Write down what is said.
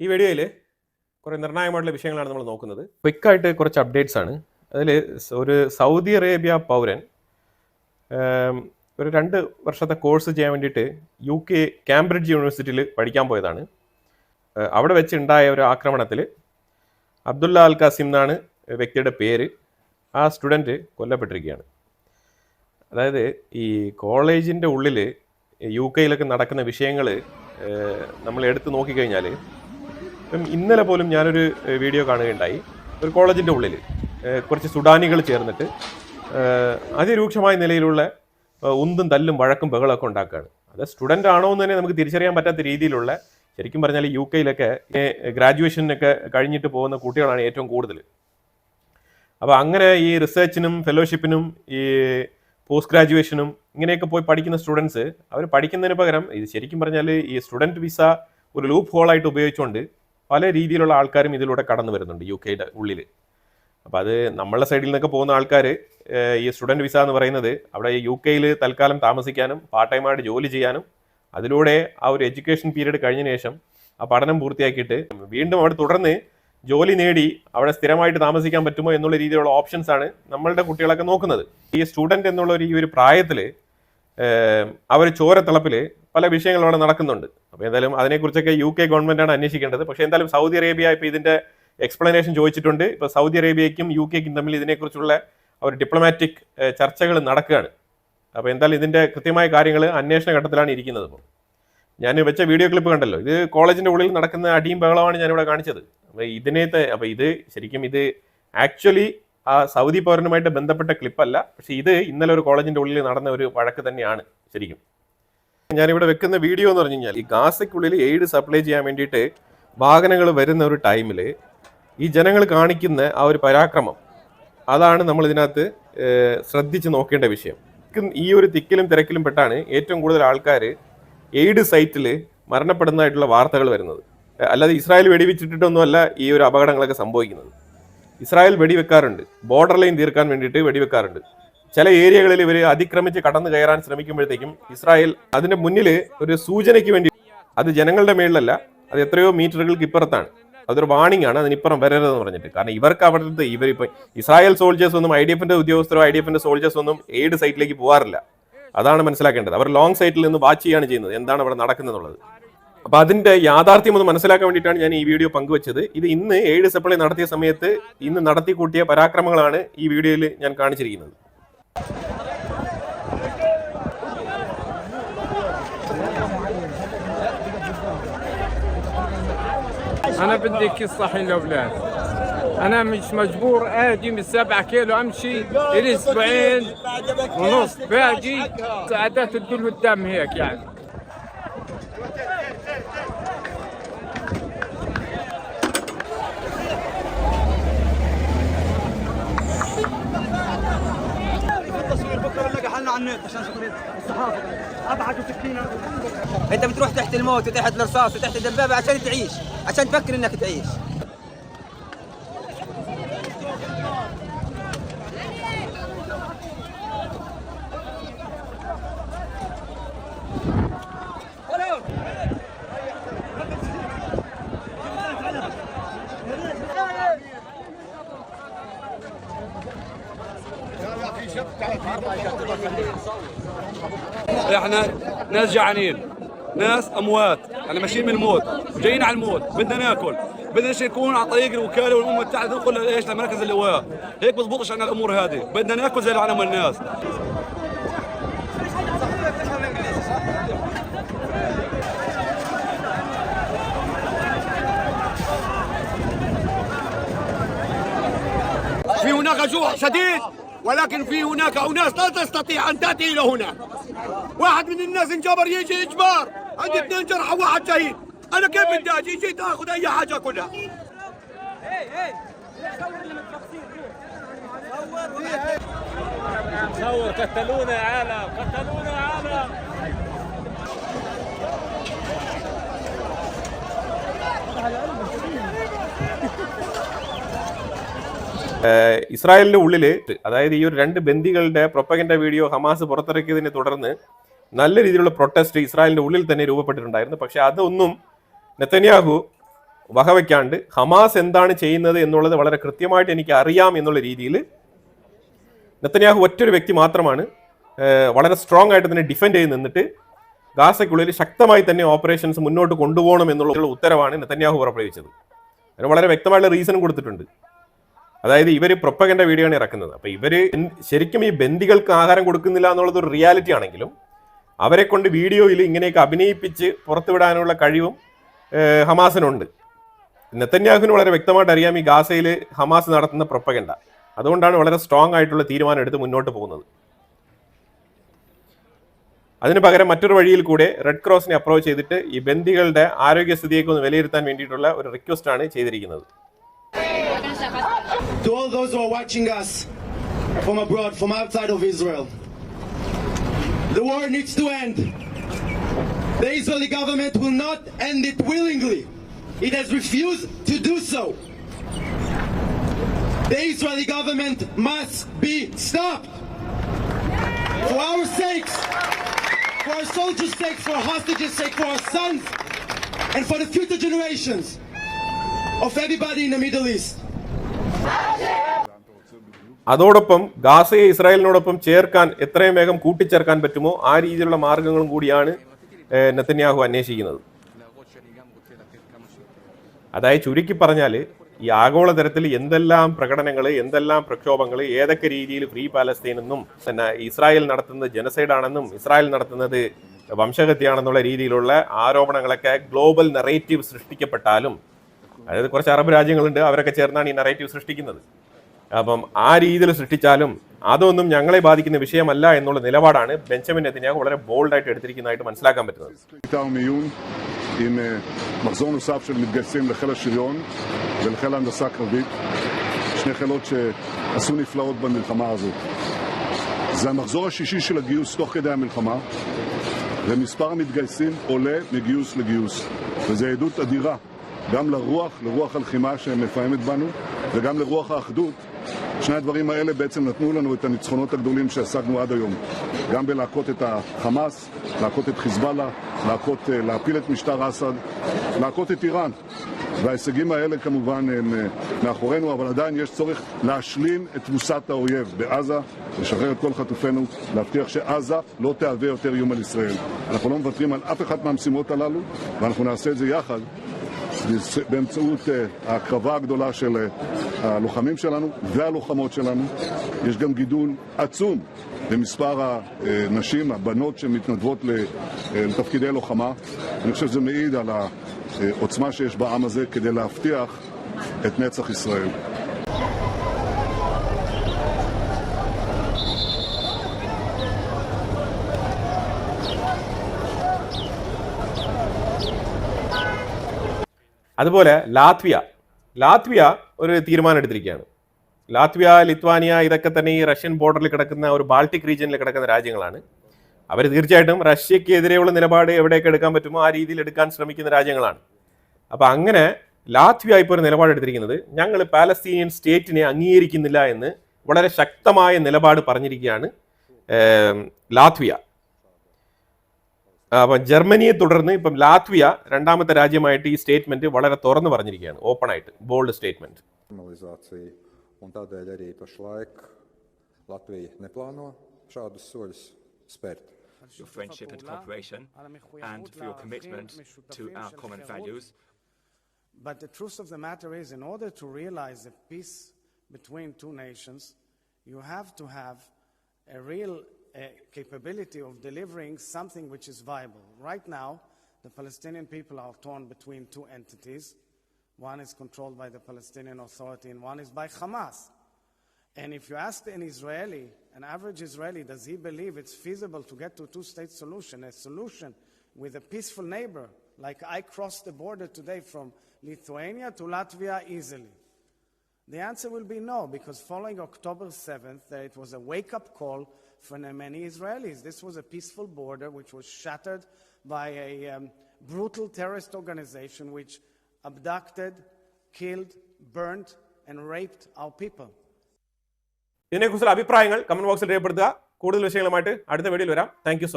ഈ വീഡിയോയിൽ കുറേ നിർണായകമായിട്ടുള്ള വിഷയങ്ങളാണ് നമ്മൾ നോക്കുന്നത്. ക്വിക്കായിട്ട് കുറച്ച് അപ്ഡേറ്റ്സ് ആണ്. അതിൽ ഒരു സൗദി അറേബ്യ പൗരൻ ഒരു 2 വർഷത്തെ കോഴ്സ് ചെയ്യാൻ വേണ്ടിയിട്ട് UK കാംബ്രിഡ്ജ് യൂണിവേഴ്സിറ്റിയിൽ പഠിക്കാൻ പോയതാണ്. അവിടെ വെച്ചുണ്ടായ ഒരു ആക്രമണത്തിൽ അബ്ദുള്ള അൽ ഖാസിം എന്നാണ് വ്യക്തിയുടെ പേര്. ആ സ്റ്റുഡൻറ്റ് കൊല്ലപ്പെട്ടിരിക്കുകയാണ്. അതായത് ഈ കോളേജിൻ്റെ ഉള്ളിൽ UK നടക്കുന്ന വിഷയങ്ങൾ നമ്മൾ എടുത്ത് നോക്കിക്കഴിഞ്ഞാൽ, ഇപ്പം ഇന്നലെ പോലും ഞാനൊരു വീഡിയോ കാണുകയുണ്ടായി. ഒരു കോളേജിൻ്റെ ഉള്ളിൽ കുറച്ച് സുഡാനികൾ ചേർന്നിട്ട് അതിരൂക്ഷമായ നിലയിലുള്ള ഉന്തും തല്ലും വഴക്കും ബഹളമൊക്കെ ഉണ്ടാക്കുകയാണ്. അത് സ്റ്റുഡൻ്റ് ആണോ എന്ന് തന്നെ നമുക്ക് തിരിച്ചറിയാൻ പറ്റാത്ത രീതിയിലുള്ള, ശരിക്കും പറഞ്ഞാൽ UK ഗ്രാജുവേഷനൊക്കെ കഴിഞ്ഞിട്ട് പോകുന്ന കുട്ടികളാണ് ഏറ്റവും കൂടുതൽ. അപ്പോൾ അങ്ങനെ ഈ റിസർച്ചിനും ഫെലോഷിപ്പിനും ഈ പോസ്റ്റ് ഗ്രാജുവേഷനും ഇങ്ങനെയൊക്കെ പോയി പഠിക്കുന്ന സ്റ്റുഡൻസ്, അവർ പഠിക്കുന്നതിന് പകരം ഇത് ശരിക്കും പറഞ്ഞാൽ ഈ സ്റ്റുഡൻറ്റ് വിസ ഒരു ലൂപ്പ് ഹോളായിട്ട് ഉപയോഗിച്ചുകൊണ്ട് പല രീതിയിലുള്ള ആൾക്കാരും ഇതിലൂടെ കടന്നു വരുന്നുണ്ട് UK ഉള്ളിൽ. അപ്പോൾ അത് നമ്മളുടെ സൈഡിൽ നിന്നൊക്കെ പോകുന്ന ആൾക്കാർ ഈ സ്റ്റുഡൻറ്റ് വിസ എന്ന് പറയുന്നത് അവിടെ UK തൽക്കാലം താമസിക്കാനും പാർട്ട് ടൈമായിട്ട് ജോലി ചെയ്യാനും, അതിലൂടെ ആ ഒരു എഡ്യൂക്കേഷൻ പീരീഡ് കഴിഞ്ഞതിന് ശേഷം ആ പഠനം പൂർത്തിയാക്കിയിട്ട് വീണ്ടും അവിടെ തുടർന്ന് ജോലി നേടി അവിടെ സ്ഥിരമായിട്ട് താമസിക്കാൻ പറ്റുമോ എന്നുള്ള രീതിയിലുള്ള ഓപ്ഷൻസ് ആണ് നമ്മളുടെ കുട്ടികളൊക്കെ നോക്കുന്നത്. ഈ സ്റ്റുഡൻറ്റ് എന്നുള്ള ഈ ഒരു പ്രായത്തിൽ അവർ ചോരത്തിളപ്പിൽ പല വിഷയങ്ങളും അവിടെ നടക്കുന്നുണ്ട്. അപ്പോൾ എന്തായാലും അതിനെക്കുറിച്ചൊക്കെ UK ഗവൺമെൻറ്റാണ് അന്വേഷിക്കേണ്ടത്. പക്ഷേ എന്തായാലും സൗദി അറേബ്യ ഇപ്പോൾ ഇതിൻ്റെ എക്സ്പ്ലനേഷൻ ചോദിച്ചിട്ടുണ്ട്. ഇപ്പോൾ സൗദി അറേബ്യയ്ക്കും UK തമ്മിൽ ഇതിനെക്കുറിച്ചുള്ള ഒരു ഡിപ്ലോമാറ്റിക് ചർച്ചകൾ നടക്കുകയാണ്. അപ്പോൾ എന്തായാലും ഇതിൻ്റെ കൃത്യമായ കാര്യങ്ങൾ അന്വേഷണ ഘട്ടത്തിലാണ് ഇരിക്കുന്നത്. ഇപ്പോൾ ഞാൻ വെച്ച വീഡിയോ ക്ലിപ്പ് കണ്ടല്ലോ, ഇത് കോളേജിൻ്റെ ഉള്ളിൽ നടക്കുന്ന അടിയും ബഹളമാണ് ഞാനിവിടെ കാണിച്ചത്. അപ്പോൾ ഇത് ശരിക്കും ഇത് ആക്ച്വലി ആ സൗദി പൗരനുമായിട്ട് ബന്ധപ്പെട്ട ക്ലിപ്പല്ല. പക്ഷേ ഇത് ഇന്നലെ ഒരു കോളേജിൻ്റെ ഉള്ളിൽ നടന്ന ഒരു വഴക്ക് തന്നെയാണ് ശരിക്കും. ഞാനിവിടെ വെക്കുന്ന വീഡിയോ എന്ന് പറഞ്ഞു കഴിഞ്ഞാൽ, ഈ ഗാസയ്ക്കുള്ളിൽ എയ്ഡ് സപ്ലൈ ചെയ്യാൻ വേണ്ടിയിട്ട് വാഹനങ്ങൾ വരുന്ന ഒരു ടൈമിൽ ഈ ജനങ്ങൾ കാണിക്കുന്ന ആ ഒരു പരാക്രമം, അതാണ് നമ്മൾ ഇതിനകത്ത് ശ്രദ്ധിച്ച് നോക്കേണ്ട വിഷയം. ഈ ഒരു തിക്കിലും തിരക്കിലും പെട്ടാണ് ഏറ്റവും കൂടുതൽ ആൾക്കാർ എയ്ഡ് സൈറ്റിൽ മരണപ്പെടുന്നതായിട്ടുള്ള വാർത്തകൾ വരുന്നത്. അല്ലാതെ ഇസ്രായേൽ വെടിവെച്ചിട്ടൊന്നുമല്ല ഈ ഒരു അപകടങ്ങളൊക്കെ സംഭവിക്കുന്നത്. ഇസ്രായേൽ വെടിവെക്കാറുണ്ട്, ബോർഡർ ലൈൻ തീർക്കാൻ വേണ്ടിയിട്ട് വെടിവെക്കാറുണ്ട്. ചില ഏരിയകളിൽ ഇവർ അതിക്രമിച്ച് കടന്നു കയറാൻ ശ്രമിക്കുമ്പോഴത്തേക്കും ഇസ്രായേൽ അതിൻ്റെ മുന്നിൽ ഒരു സൂചനയ്ക്ക് വേണ്ടി, അത് ജനങ്ങളുടെ മേളിലല്ല, അത് എത്രയോ മീറ്ററുകൾക്ക് ഇപ്പുറത്താണ്, അതൊരു വാണിംഗ് ആണ്, അതിനിപ്പുറം വരരുതെന്ന് പറഞ്ഞിട്ട്. കാരണം ഇവർക്ക് അവിടുത്തെ ഇവരിപ്പോൾ ഇസ്രായേൽ സോൾജേഴ്സ് ഒന്നും IDFന്റെ ഉദ്യോഗസ്ഥരോ IDFന്റെ സോൾജേഴ്സ് ഒന്നും എയ്ഡ് സൈറ്റിലേക്ക് പോകാറില്ല. അതാണ് മനസ്സിലാക്കേണ്ടത്. അവർ ലോങ് സൈറ്റിൽ നിന്ന് വാച്ച് ചെയ്യാണ് ചെയ്യുന്നത് എന്താണ് അവിടെ നടക്കുന്നതെന്നുള്ളത്. അപ്പോൾ അതിൻ്റെ യാഥാർത്ഥ്യം ഒന്ന് മനസ്സിലാക്കാൻ വേണ്ടിയിട്ടാണ് ഞാൻ ഈ വീഡിയോ പങ്കുവച്ചത്. ഇത് ഇന്ന് എയ്ഡ് സപ്ലൈ നടത്തിയ സമയത്ത് ഇന്ന് നടത്തി കൂട്ടിയ പരാക്രമങ്ങളാണ് ഈ വീഡിയോയിൽ ഞാൻ കാണിച്ചിരിക്കുന്നത്. أنا بدي كيس صحن لأولاد. أنا مش مجبور آجي من 7 كيلو أمشي إلي 2.5 ونص باجي ساعدات تدل قدام هيك يعني. انت بتروح تحت الموت وتحت الرصاص وتحت الدبابه عشان تعيش، عشان تفكر انك تعيش. احنا ناس جعانين، ناس اموات، احنا ماشيين من الموت، جايين على الموت، بدنا ناكل، بدنا نكون على طريق الوكاله والامم المتحده ندخل ايش لمركز اللواء، هيك بزبطش عنا الامور هذه، بدنا ناكل زي العالم والناس. في هناك جوع شديد، ولكن في هناك أناس لا تستطيع أن تأتي إلى هنا. واحد من الناس انجبر يجي إجبار، عندي 2 جرحى وواحد شهيد، أنا كيف بدي أجي؟ جيت آخذ أي حاجة كلها. صور قتلونا يا عالم، قتلونا يا عالم. ഇസ്രായേലിൻ്റെ ഉള്ളിൽ, അതായത് ഈ ഒരു 2 ബന്ദികളുടെ പ്രൊപ്പഗൻഡ വീഡിയോ ഹമാസ് പുറത്തിറക്കിയതിനെ തുടർന്ന് നല്ല രീതിയിലുള്ള പ്രൊട്ടസ്റ്റ് ഇസ്രായേലിൻ്റെ ഉള്ളിൽ തന്നെ രൂപപ്പെട്ടിട്ടുണ്ടായിരുന്നു. പക്ഷേ അതൊന്നും നെതന്യാഹു വകവയ്ക്കാണ്ട് ഹമാസ് എന്താണ് ചെയ്യുന്നത് എന്നുള്ളത് വളരെ കൃത്യമായിട്ട് എനിക്ക് അറിയാം എന്നുള്ള രീതിയിൽ നെതന്യാഹു ഒറ്റൊരു വ്യക്തി മാത്രമാണ് വളരെ സ്ട്രോങ് ആയിട്ട് തന്നെ ഡിഫെൻഡ് ചെയ്ത് നിന്നിട്ട് ഗാസയ്ക്കുള്ളിൽ ശക്തമായി തന്നെ ഓപ്പറേഷൻസ് മുന്നോട്ട് കൊണ്ടുപോകണം എന്നുള്ള ഉത്തരവാണ് നെതന്യാഹു പുറപ്പെടുവിച്ചത്. അതിന് വളരെ വ്യക്തമായുള്ള റീസൺ കൊടുത്തിട്ടുണ്ട്. അതായത് ഇവർ പ്രൊപ്പഗൻഡ വീഡിയോ ആണ് ഇറക്കുന്നത്. അപ്പോൾ ഇവർ ശരിക്കും ഈ ബന്ദികൾക്ക് ആഹാരം കൊടുക്കുന്നില്ല എന്നുള്ളത് ഒരു റിയാലിറ്റി ആണെങ്കിലും അവരെ കൊണ്ട് വീഡിയോയിൽ ഇങ്ങനെയൊക്കെ അഭിനയിപ്പിച്ച് പുറത്തുവിടാനുള്ള കഴിവും ഹമാസിനുണ്ട്. നെതന്യാഹുവിന് വളരെ വ്യക്തമായിട്ട് അറിയാം ഈ ഗാസയിൽ ഹമാസ് നടത്തുന്ന പ്രൊപ്പഗൻഡ. അതുകൊണ്ടാണ് വളരെ സ്ട്രോങ് ആയിട്ടുള്ള തീരുമാനം എടുത്ത് മുന്നോട്ട് പോകുന്നത്. അതിന് പകരം മറ്റൊരു വഴിയിൽ കൂടെ റെഡ് ക്രോസിനെ അപ്രോച്ച് ചെയ്തിട്ട് ഈ ബന്ദികളുടെ ആരോഗ്യസ്ഥിതിയൊക്കെ ഒന്ന് വിലയിരുത്താൻ വേണ്ടിയിട്ടുള്ള ഒരു റിക്വസ്റ്റ് ആണ് ചെയ്തിരിക്കുന്നത്. To all those who are watching us from abroad, from outside of Israel, the war needs to end. The Israeli government will not end it willingly. It has refused to do so. The Israeli government must be stopped. For our sakes, for our soldiers' sake, for our hostages' sake, for our sons, and for the future generations of everybody in the Middle East. അതോടൊപ്പം ഗാസയെ ഇസ്രായേലിനോടൊപ്പം ചേർക്കാൻ എത്രയും വേഗം കൂട്ടിച്ചേർക്കാൻ പറ്റുമോ ആ രീതിയിലുള്ള മാർഗങ്ങളും കൂടിയാണ് നെതന്യാഹു അന്വേഷിക്കുന്നത്. അതായത് ചുരുക്കി പറഞ്ഞാൽ ഈ ആഗോളതലത്തിൽ എന്തെല്ലാം പ്രകടനങ്ങൾ, എന്തെല്ലാം പ്രക്ഷോഭങ്ങൾ, ഏതൊക്കെ രീതിയിൽ ഫ്രീ പാലസ്തീൻ എന്നും പിന്നെ ഇസ്രായേൽ നടത്തുന്നത് ജനസൈഡാണെന്നും ഇസ്രായേൽ നടത്തുന്നത് വംശഹത്യയാണെന്നുള്ള രീതിയിലുള്ള ആരോപണങ്ങളൊക്കെ ഗ്ലോബൽ നറേറ്റീവ് സൃഷ്ടിക്കപ്പെട്ടാലും, അതായത് കുറച്ച് അറബ് രാജ്യങ്ങളുണ്ട്, അവരൊക്കെ ചേർന്നാണ് ഈ നറേറ്റീവ് സൃഷ്ടിക്കുന്നത്. അപ്പം ആ രീതിയിൽ സൃഷ്ടിച്ചാലും അതൊന്നും ഞങ്ങളെ ബാധിക്കുന്ന വിഷയമല്ല എന്നുള്ള നിലപാടാണ് ബെഞ്ചമിൻ നെതന്യാഹു വളരെ ബോൾഡായിട്ട് എടുത്തിരിക്കുന്നതായിട്ട് മനസ്സിലാക്കാൻ പറ്റുന്നത്. עם מחזור נוסף של מתגייסים לחיל השריון ולחיל ההנדסה הקרבית, שני חילות שעשו נפלאות במלחמה הזאת. זה המחזור השישי של הגיוס תוך כדי המלחמה, ומספר המתגייסים עולה מגיוס לגיוס, וזו עדות אדירה גם לרוח הלחימה שמפעמת בנו וגם לרוח האחדות. שני הדברים האלה בעצם נתנו לנו את הניצחונות הגדולים שהשגנו עד היום, גם בלהכות את החמאס, להכות את חיזבאללה, להפיל את משטר אסד, להכות את איראן. וההישגים האלה כמובן הם מאחורינו, אבל עדיין יש צורך להשלים את תבוסת האויב בעזה, לשחרר את כל חטופינו, להבטיח שעזה לא תהווה יותר איום על ישראל. אנחנו לא מוותרים על אף אחד מהמשימות הללו, ואנחנו נעשה את זה יחד באמצעות ההקרבה הגדולה של הלוחמים שלנו והלוחמות שלנו. יש גם גידול עצום במספר הנשים, הבנות שמתנדבות לתפקידי לוחמה. אני חושב שזה מעיד על העוצמה שיש בעם הזה כדי להבטיח את נצח ישראל. അതുപോലെ ലാത്വിയ ഒരു തീരുമാനം എടുത്തിരിക്കുകയാണ്. ലാത്വിയ, ലിത്വാനിയ ഇതൊക്കെ തന്നെ ഈ റഷ്യൻ ബോർഡറിൽ കിടക്കുന്ന ഒരു ബാൾട്ടിക് റീജിയനിൽ കിടക്കുന്ന രാജ്യങ്ങളാണ്. അവർ തീർച്ചയായിട്ടും റഷ്യക്ക് എതിരെയുള്ള നിലപാട് എവിടെയൊക്കെ എടുക്കാൻ പറ്റുമോ ആ രീതിയിൽ എടുക്കാൻ ശ്രമിക്കുന്ന രാജ്യങ്ങളാണ്. അപ്പോൾ അങ്ങനെ ലാത്വിയ ഇപ്പോൾ ഒരു നിലപാടെടുത്തിരിക്കുന്നത് ഞങ്ങൾ പാലസ്തീനിയൻ സ്റ്റേറ്റിനെ അംഗീകരിക്കുന്നില്ല എന്ന് വളരെ ശക്തമായ നിലപാട് പറഞ്ഞിരിക്കുകയാണ് ലാത്വിയ. അപ്പം ജർമ്മനിയെ തുടർന്ന് ഇപ്പം ലാത്വിയ രണ്ടാമത്തെ രാജ്യമായിട്ട് ഈ സ്റ്റേറ്റ്മെന്റ് വളരെ തുറന്നു പറഞ്ഞിരിക്കുകയാണ്, ഓപ്പൺ ആയിട്ട്, bold statement. Un tādēļ arī pašlaik Latvija neplāno šādus soļus spērt. Your friendship and cooperation and for your commitment to our common values. But the truth of the matter is, in order to realize a peace between two nations, you have to have a real capability of delivering something which is viable. Right now, the Palestinian people are torn between two entities. One is controlled by the Palestinian Authority and one is by Hamas. And if you ask an average Israeli, does he believe it's feasible to get to a two-state solution, a solution with a peaceful neighbor, like I crossed the border today from Lithuania to Latvia easily? The answer will be no, because following October 7th, it was a wake-up call for many Israelis. This was a peaceful border which was shattered by a brutal terrorist organization which abducted, killed, burnt and raped our people. ഇതിനെക്കുറിച്ചുള്ള അഭിപ്രായങ്ങൾ comment ബോക്സിൽ രേഖപ്പെടുത്തുക. കൂടുതൽ വിഷയങ്ങളുമായിട്ട് അടുത്ത വീഡിയോയിൽ വരാം. Thank you so much.